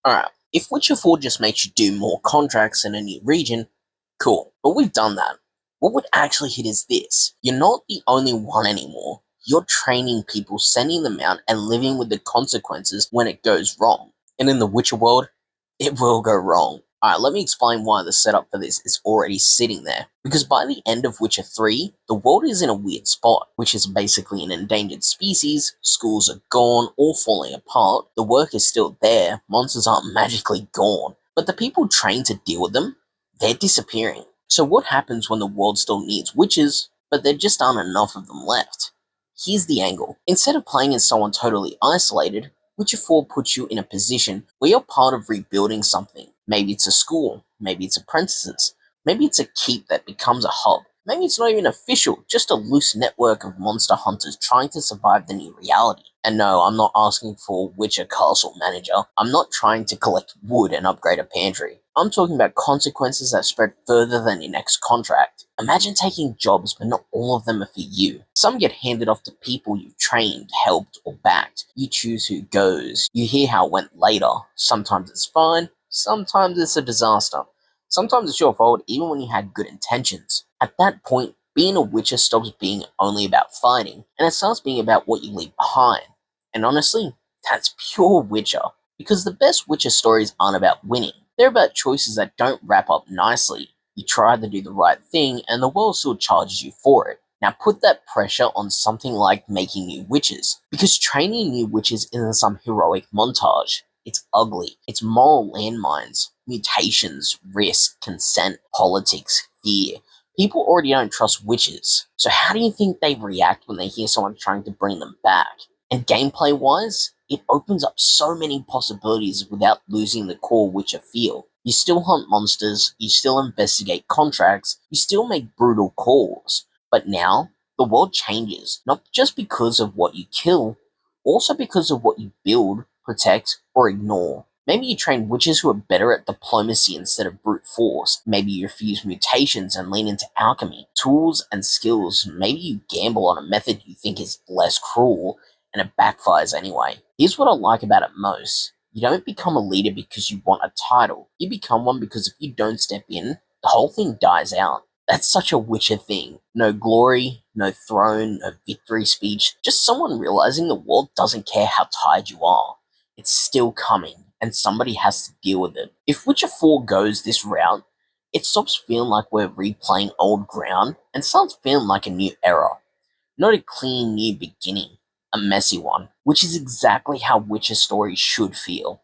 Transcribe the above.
Alright, if Witcher 4 just makes you do more contracts in a new region, cool. But we've done that. What would actually hit is this. You're not the only one anymore. You're training people, sending them out, and living with the consequences when it goes wrong. And in the Witcher world, it will go wrong. Alright, let me explain why the setup for this is already sitting there. Because by the end of Witcher 3, the world is in a weird spot, which is basically an endangered species, schools are gone, all falling apart, the work is still there, monsters aren't magically gone, but the people trained to deal with them, they're disappearing. So what happens when the world still needs witches, but there just aren't enough of them left? Here's the angle. Instead of playing as someone totally isolated, Witcher 4 puts you in a position where you're part of rebuilding something. Maybe it's a school, maybe it's apprentices, maybe it's a keep that becomes a hub. Maybe it's not even official, just a loose network of monster hunters trying to survive the new reality. And no, I'm not asking for Witcher Castle Manager. I'm not trying to collect wood and upgrade a pantry. I'm talking about consequences that spread further than your next contract. Imagine taking jobs, but not all of them are for you. Some get handed off to people you've trained, helped, or backed. You choose who goes. You hear how it went later. Sometimes it's fine, sometimes it's a disaster. Sometimes it's your fault even when you had good intentions. At that point, being a Witcher stops being only about fighting, and it starts being about what you leave behind. And honestly, that's pure Witcher. Because the best Witcher stories aren't about winning. They're about choices that don't wrap up nicely. You try to do the right thing, and the world still charges you for it. Now put that pressure on something like making new witches. Because training new witches isn't some heroic montage. It's ugly. It's moral landmines, mutations, risk, consent, politics, fear. People already don't trust witches. So how do you think they react when they hear someone trying to bring them back? And gameplay-wise, it opens up so many possibilities without losing the core Witcher feel. You still hunt monsters, you still investigate contracts, you still make brutal calls. But now, the world changes, not just because of what you kill, also because of what you build, protect, or ignore. Maybe you train witches who are better at diplomacy instead of brute force. Maybe you refuse mutations and lean into alchemy, tools, and skills. Maybe you gamble on a method you think is less cruel, and it backfires anyway. Here's what I like about it most. You don't become a leader because you want a title. You become one because if you don't step in, the whole thing dies out. That's such a Witcher thing. No glory, no throne, no victory speech, just someone realizing the world doesn't care how tired you are. It's still coming, and somebody has to deal with it. If Witcher 4 goes this route, it stops feeling like we're replaying old ground and starts feeling like a new era. Not a clean new beginning, a messy one, which is exactly how Witcher stories should feel.